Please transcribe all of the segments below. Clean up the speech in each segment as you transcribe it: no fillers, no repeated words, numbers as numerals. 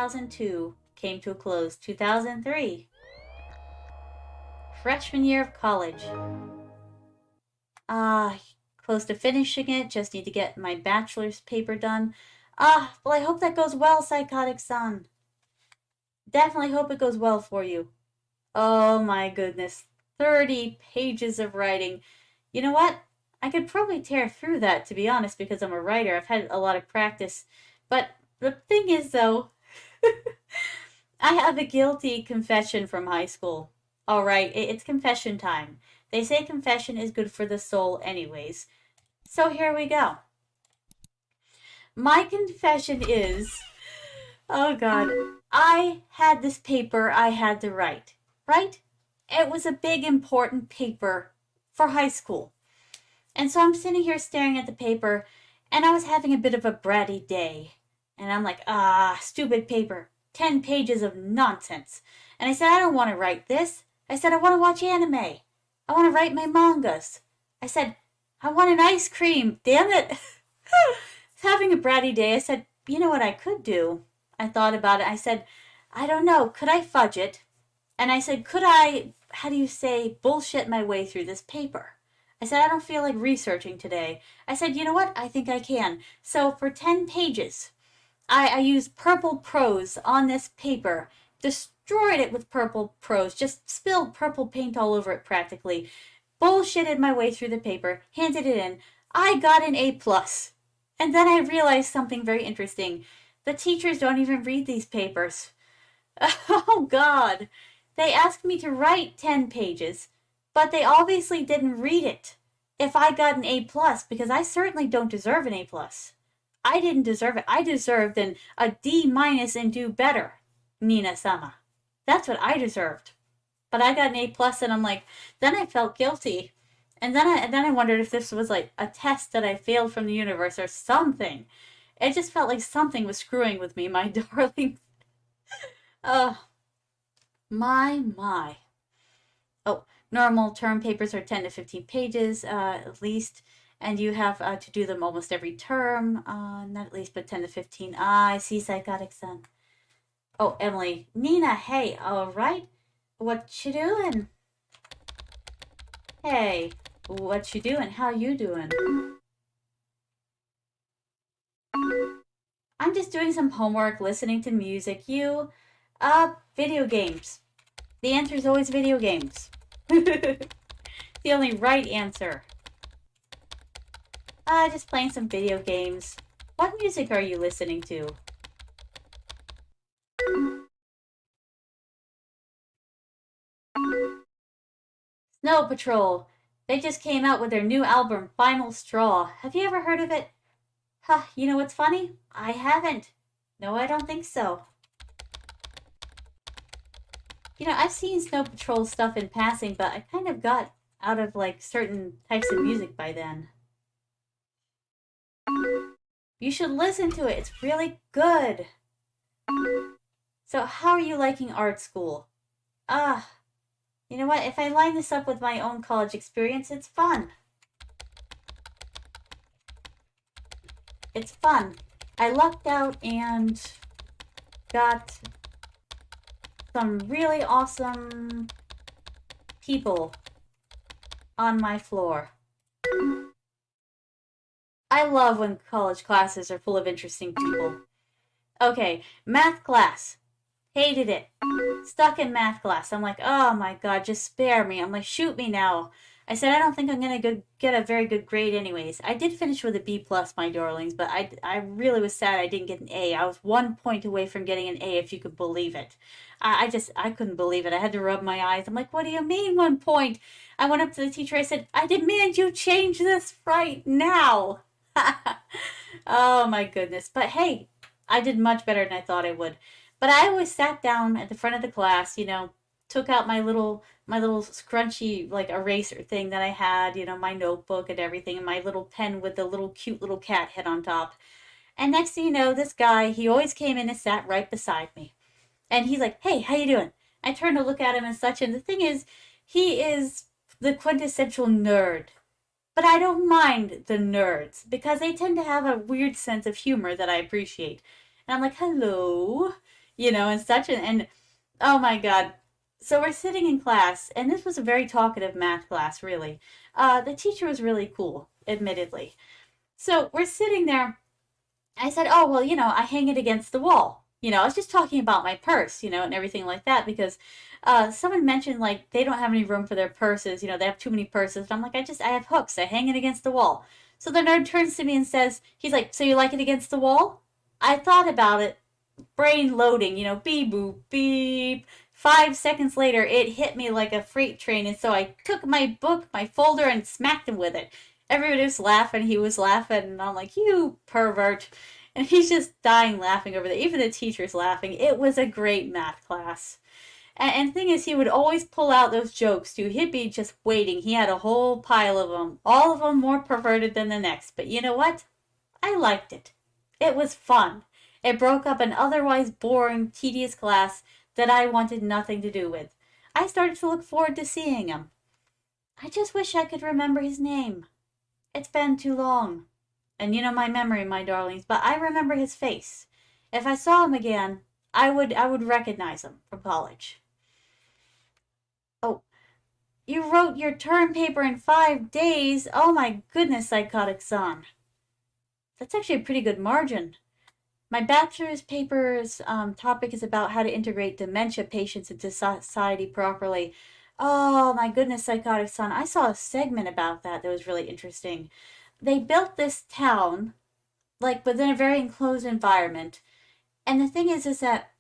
2002 came to a close. 2003. Freshman year of college. Close to finishing it. Just need to get my bachelor's paper done. Well, I hope that goes well, Psychotic-san. Definitely hope it goes well for you. Oh my goodness. 30 pages of writing. You know what? I could probably tear through that, to be honest, because I'm a writer. I've had a lot of practice. But the thing is, though, I have a guilty confession from high school. All right, it's confession time. They say confession is good for the soul anyways. So here we go. My confession is, oh God, I had this paper I had to write, right? It was a big important paper for high school. And so I'm sitting here staring at the paper, and I was having a bit of a bratty day. And I'm like, stupid paper. 10 pages of nonsense. And I said, I don't want to write this. I said, I want to watch anime. I want to write my mangas. I said, I want an ice cream. Damn it. Having a bratty day, I said, you know what I could do? I thought about it. I said, I don't know. Could I fudge it? And I said, could I, bullshit my way through this paper? I said, I don't feel like researching today. I said, you know what? I think I can. So for 10 pages, I used purple prose on this paper, destroyed it with purple prose, just spilled purple paint all over it practically, bullshitted my way through the paper, handed it in. I got an A+. And then I realized something very interesting. The teachers don't even read these papers. Oh God. They asked me to write 10 pages, but they obviously didn't read it. If I got an A+, because I certainly don't deserve an A+. I didn't deserve it. I deserved a D- and do better, Nina-sama. That's what I deserved. But I got an A+, and I'm like, then I felt guilty. And then I wondered if this was like a test that I failed from the universe or something. It just felt like something was screwing with me, my darling. My. Oh, normal term papers are 10 to 15 pages at least, and you have to do them almost every term. Not at least, but 10 to 15. I see, Psychotic-san. Oh, Emily. Nina, hey, all right? What you doing? Hey, what you doing? How you doing? I'm just doing some homework, listening to music. You? Video games. The answer is always video games. The only right answer. Just playing some video games. What music are you listening to? Snow Patrol. They just came out with their new album, Final Straw. Have you ever heard of it? Huh, you know what's funny? I haven't. No, I don't think so. You know, I've seen Snow Patrol stuff in passing, but I kind of got out of, like, certain types of music by then. You should listen to it. It's really good. So, how are you liking art school? You know what? If I line this up with my own college experience, it's fun. It's fun. I lucked out and got some really awesome people on my floor. I love when college classes are full of interesting people. Okay, math class. Hated it. Stuck in math class. I'm like, oh my God, just spare me. I'm like, shoot me now. I said, I don't think I'm going to get a very good grade anyways. I did finish with a B+, my darlings, but I really was sad I didn't get an A. I was 1 point away from getting an A, if you could believe it. I couldn't believe it. I had to rub my eyes. I'm like, what do you mean 1 point? I went up to the teacher. I said, I demand you change this right now. Oh my goodness. But hey, I did much better than I thought I would. But I always sat down at the front of the class, you know, took out my little scrunchy like eraser thing that I had, you know, my notebook and everything, and my little pen with the little cute little cat head on top. And next thing you know, this guy, he always came in and sat right beside me. And he's like, hey, how you doing? I turned to look at him and such, and the thing is, he is the quintessential nerd. But I don't mind the nerds, because they tend to have a weird sense of humor that I appreciate. And I'm like, hello. and such. And oh my God. So we're sitting in class, and this was a very talkative math class, really. The teacher was really cool, admittedly. So we're sitting there. I said, oh, well, I hang it against the wall. I was just talking about my purse, and everything like that because someone mentioned like they don't have any room for their purses. They have too many purses. And I'm like, I have hooks. I hang it against the wall. So the nerd turns to me and says, he's like, so you like it against the wall? I thought about it, brain loading, beep, boop, beep. 5 seconds later, it hit me like a freight train. And so I took my book, my folder, and smacked him with it. Everybody was laughing. He was laughing. And I'm like, you pervert. And he's just dying laughing over there. Even the teacher's laughing. It was a great math class. And the thing is, he would always pull out those jokes, too. He'd be just waiting. He had a whole pile of them. All of them more perverted than the next. But you know what? I liked it. It was fun. It broke up an otherwise boring, tedious class that I wanted nothing to do with. I started to look forward to seeing him. I just wish I could remember his name. It's been too long. And my memory, my darlings, but I remember his face. If I saw him again, I would recognize him from college. Oh, you wrote your term paper in 5 days. Oh my goodness, psychotic son. That's actually a pretty good margin. My bachelor's paper's topic is about how to integrate dementia patients into society properly. Oh my goodness, psychotic son. I saw a segment about that was really interesting. They built this town, like within a very enclosed environment. And the thing is that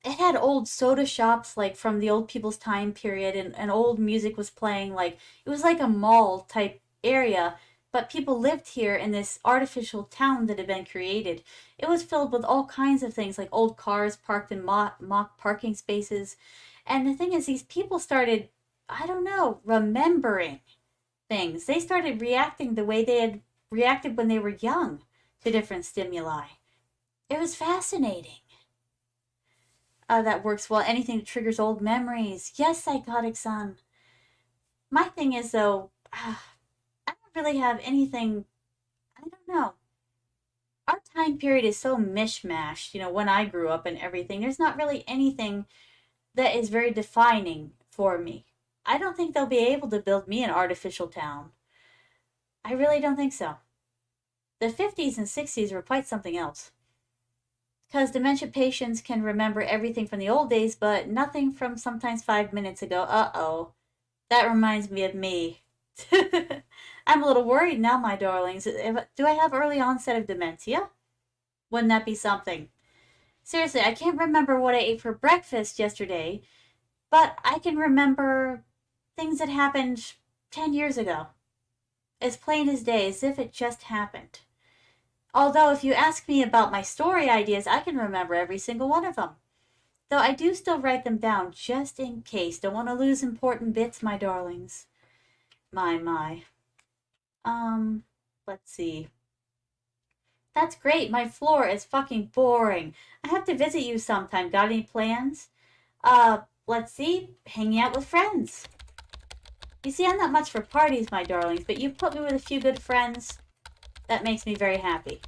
it had old soda shops, like from the old people's time period, and old music was playing. Like, it was like a mall type area, but people lived here in this artificial town that had been created. It was filled with all kinds of things, like old cars parked in mock parking spaces. And the thing is, these people started, I don't know, remembering things. They started reacting the way they had reacted when they were young to different stimuli. It was fascinating. That works well. Anything that triggers old memories. Yes, psychotic son. My thing is, though, I don't really have anything. I don't know. Our time period is so mishmashed, when I grew up and everything. There's not really anything that is very defining for me. I don't think they'll be able to build me an artificial town. I really don't think so. The 50s and 60s were quite something else. Because dementia patients can remember everything from the old days, but nothing from sometimes 5 minutes ago. Uh-oh. That reminds me of me. I'm a little worried now, my darlings. Do I have early onset of dementia? Wouldn't that be something? Seriously, I can't remember what I ate for breakfast yesterday, but I can remember things that happened 10 years ago. As plain as day, as if it just happened. Although, if you ask me about my story ideas, I can remember every single one of them. Though I do still write them down just in case. Don't want to lose important bits, my darlings. My. Let's see. That's great. My floor is fucking boring. I have to visit you sometime. Got any plans? Let's see. Hanging out with friends. You see, I'm not much for parties, my darlings, but you put me with a few good friends. That makes me very happy.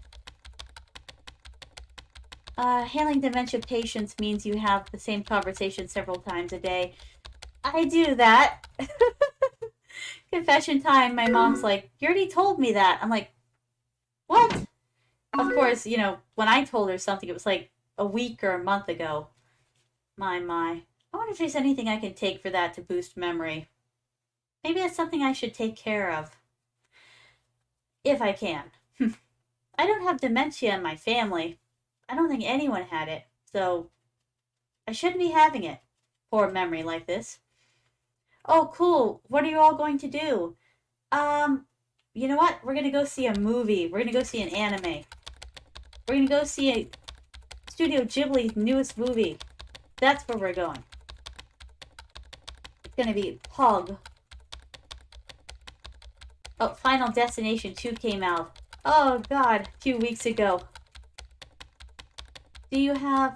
Handling dementia patients means you have the same conversation several times a day. I do that. Confession time, my mom's like, you already told me that. I'm like, what? Of course, when I told her something, it was like a week or a month ago. My. I wonder if there's anything I can take for that to boost memory. Maybe that's something I should take care of. If I can. I don't have dementia in my family. I don't think anyone had it, so I shouldn't be having it. Poor memory like this. Oh, cool. What are you all going to do? You know what? We're gonna go see a movie. We're gonna go see an anime. We're gonna go see a Studio Ghibli's newest movie. That's where we're going. It's gonna be Pog. Oh, Final Destination 2 came out. Oh, God, a few weeks ago. Do you have,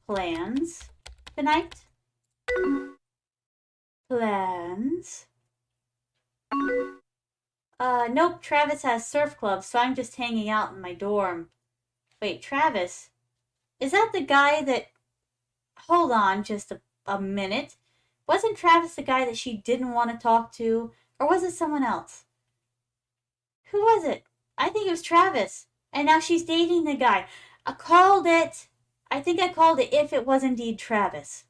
plans tonight? Plans? Nope, Travis has surf club, so I'm just hanging out in my dorm. Wait, Travis? Is that the guy that... Hold on just a minute. Wasn't Travis the guy that she didn't want to talk to? Or was it someone else? Who was it? I think it was Travis. And now she's dating the guy. I called it. I think I called it if it was indeed Travis.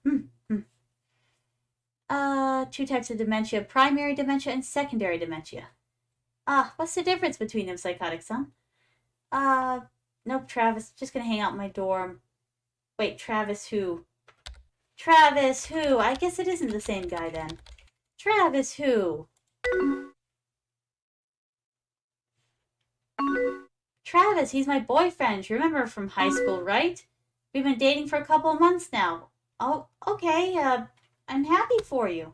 Two types of dementia. Primary dementia and secondary dementia. What's the difference between them, psychotic son? Nope, Travis. Just gonna hang out in my dorm. Wait, Travis who? Travis who? I guess it isn't the same guy then. Travis who? Travis, he's my boyfriend. You remember from high school, right? We've been dating for a couple of months now. Oh, okay. I'm happy for you.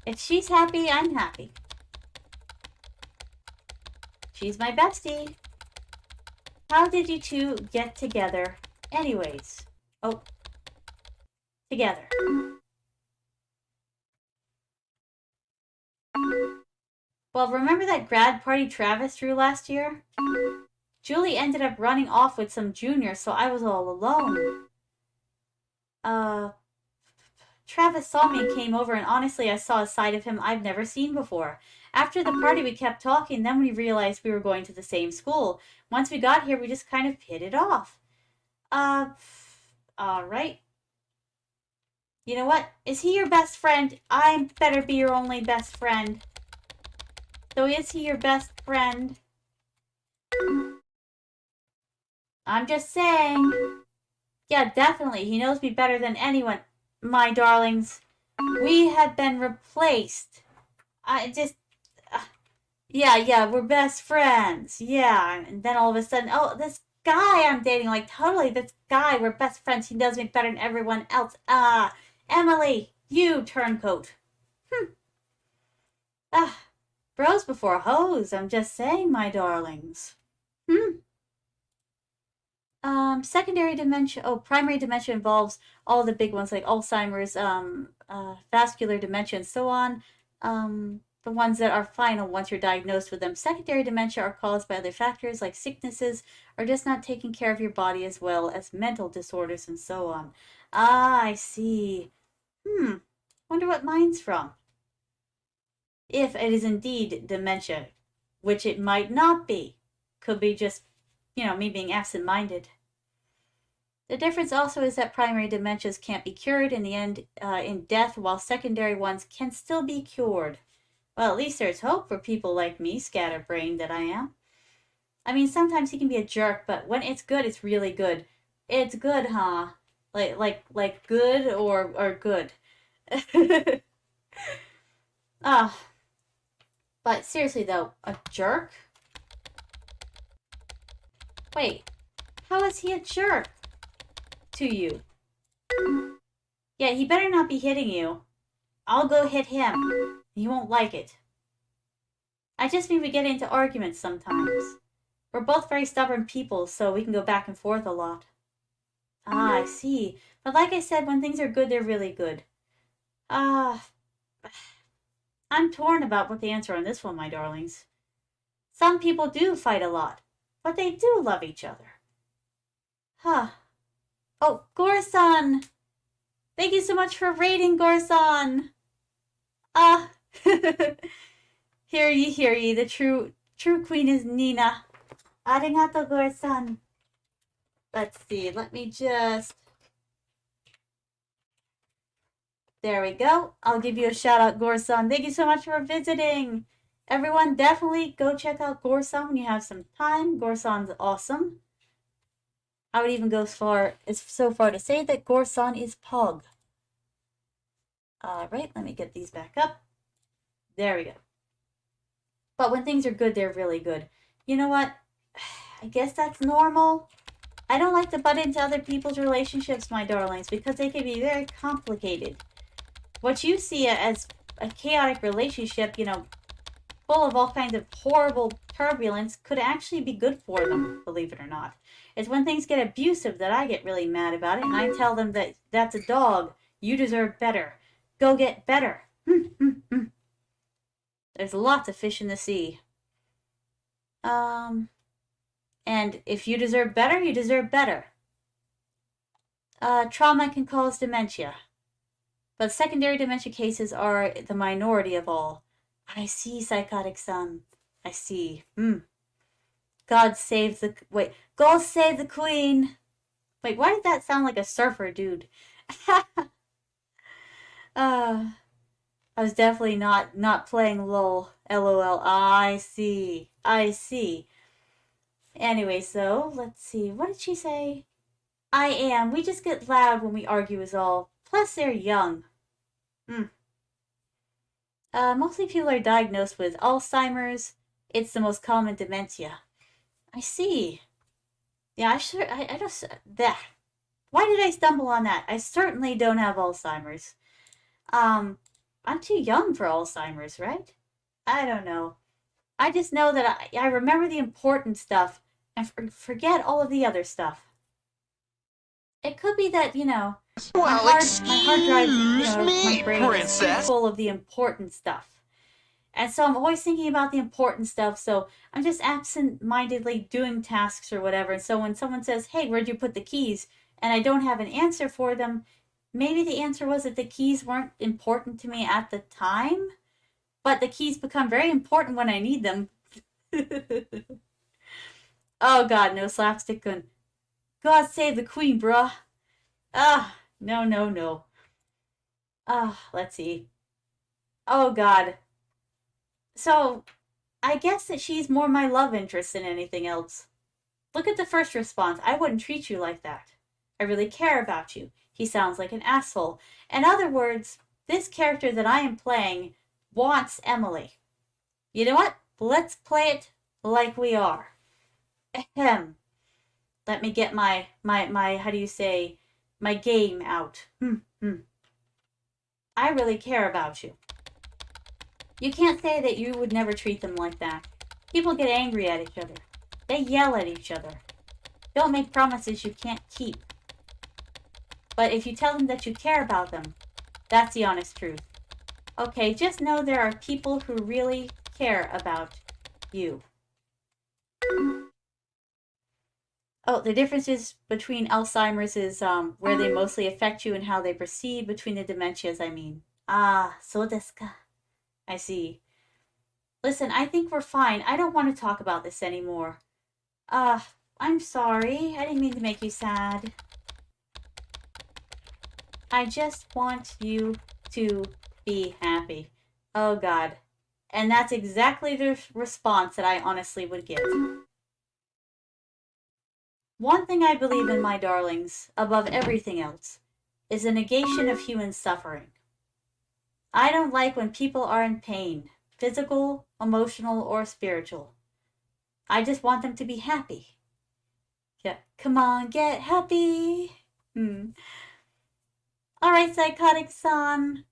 If she's happy, I'm happy. She's my bestie. How did you two get together anyways? Oh, together. Well, remember that grad party Travis threw last year? Julie ended up running off with some juniors, so I was all alone. Travis saw me and came over, and honestly, I saw a side of him I've never seen before. After the party, we kept talking, then we realized we were going to the same school. Once we got here, we just kind of hit it off. Alright. You know what? Is he your best friend? I better be your only best friend. So is he your best friend? I'm just saying. Yeah, definitely. He knows me better than anyone. My darlings. We have been replaced. Yeah, we're best friends. Yeah, and then all of a sudden, oh, this guy I'm dating, like, totally, this guy, we're best friends. He knows me better than everyone else. Emily, you turncoat. Bros before hoes, I'm just saying, my darlings. Secondary dementia, primary dementia involves all the big ones like Alzheimer's, vascular dementia, and so on. The ones that are final once you're diagnosed with them. Secondary dementia are caused by other factors like sicknesses or just not taking care of your body, as well as mental disorders and so on. I see. Wonder what mine's from. If it is indeed dementia, which it might not be. Could be just, me being absent-minded. The difference also is that primary dementias can't be cured in the end in death, while secondary ones can still be cured. Well, at least there's hope for people like me, scatterbrained that I am. I mean, sometimes he can be a jerk, but when it's good, it's really good. It's good, huh? Like good or good. But seriously though, a jerk? Wait, how is he a jerk to you? Yeah, he better not be hitting you. I'll go hit him. He won't like it. I just mean we get into arguments sometimes. We're both very stubborn people, so we can go back and forth a lot. I see. But like I said, when things are good, they're really good. I'm torn about what the answer on this one, my darlings. Some people do fight a lot, but they do love each other. Oh, Gorson! Thank you so much for rating, Gorson! Hear ye, the true queen is Nina. Arigato, Gorson. Let's see, let me just... There we go. I'll give you a shout out, Gorson. Thank you so much for visiting. Everyone, definitely go check out Gorson when you have some time. Gorson's awesome. I would even go so far to say that Gorson is Pog. Alright, let me get these back up. There we go. But when things are good, they're really good. You know what? I guess that's normal. I don't like to butt into other people's relationships, my darlings, because they can be very complicated. What you see as a chaotic relationship, full of all kinds of horrible turbulence, could actually be good for them, believe it or not. It's when things get abusive that I get really mad about it, and I tell them that that's a dog. You deserve better. Go get better. There's lots of fish in the sea. And if you deserve better, you deserve better. Trauma can cause dementia, but secondary dementia cases are the minority of all. I see, psychotic son. I see. God save the... Wait. God save the queen! Wait, why did that sound like a surfer dude? I was definitely not playing LOL. LOL. I see. I see. Anyway, so, let's see. What did she say? I am. We just get loud when we argue is all. Plus, they're young. Mostly people are diagnosed with Alzheimer's. It's the most common dementia. I see. Yeah, I just... That. Why did I stumble on that? I certainly don't have Alzheimer's. I'm too young for Alzheimer's, right? I don't know. I just know that I remember the important stuff and forget all of the other stuff. It could be that, you know, my hard drive, you know, my brain is too full of the important stuff. And so I'm always thinking about the important stuff, so I'm just absent-mindedly doing tasks or whatever. And so when someone says, hey, where'd you put the keys? And I don't have an answer for them, maybe the answer was that the keys weren't important to me at the time, but the keys become very important when I need them. Oh God, no slapstick gun. God save the queen, bruh. No. Let's see. Oh God. So, I guess that she's more my love interest than anything else. Look at the first response. I wouldn't treat you like that. I really care about you. He sounds like an asshole. In other words, this character that I am playing wants Emily. You know what? Let's play it like we are. Ahem. Let me get my how do you say, my game out. I really care about you. You can't say that you would never treat them like that. People get angry at each other. They yell at each other. Don't make promises you can't keep. But if you tell them that you care about them, that's the honest truth. Okay, just know there are people who really care about you. Oh, the differences between Alzheimer's is where they mostly affect you and how they proceed between the dementias, I mean. Ah, so desu ka. I see. Listen, I think we're fine. I don't want to talk about this anymore. I'm sorry. I didn't mean to make you sad. I just want you to be happy. Oh, God. And that's exactly the response that I honestly would give. One thing I believe in, my darlings, above everything else, is the negation of human suffering. I don't like when people are in pain, physical, emotional, or spiritual. I just want them to be happy. Yeah, come on, get happy. All right, psychotic-san.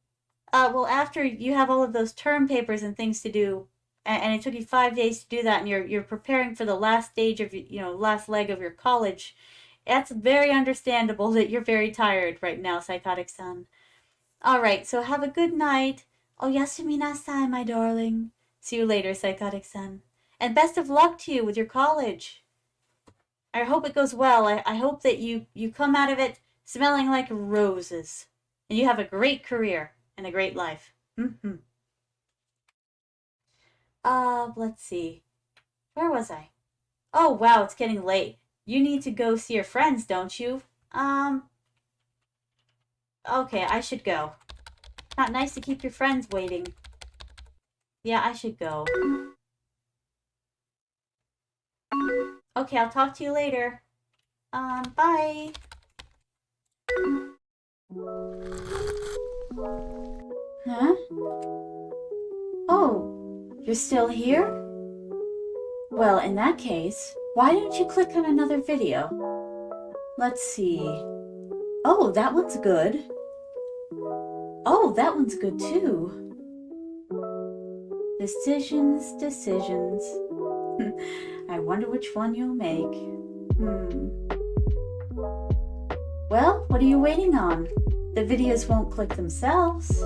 Well, after you have all of those term papers and things to do, and it took you 5 days to do that, and you're preparing for the last stage of, last leg of your college, that's very understandable that you're very tired right now, psychotic-san. All right, so have a good night. Oyasumi nasai, my darling. See you later, psychotic-san. And best of luck to you with your college. I hope it goes well. I hope that you come out of it smelling like roses. And you have a great career and a great life. Let's see. Where was I? Oh, wow, it's getting late. You need to go see your friends, don't you? Okay, I should go. Not nice to keep your friends waiting. Yeah, I should go. Okay, I'll talk to you later. Bye. Huh? Oh, you're still here? Well, in that case, why don't you click on another video? Let's see. Oh, that one's good. Oh, that one's good too. Decisions. I wonder which one you'll make. Well, what are you waiting on? The videos won't click themselves.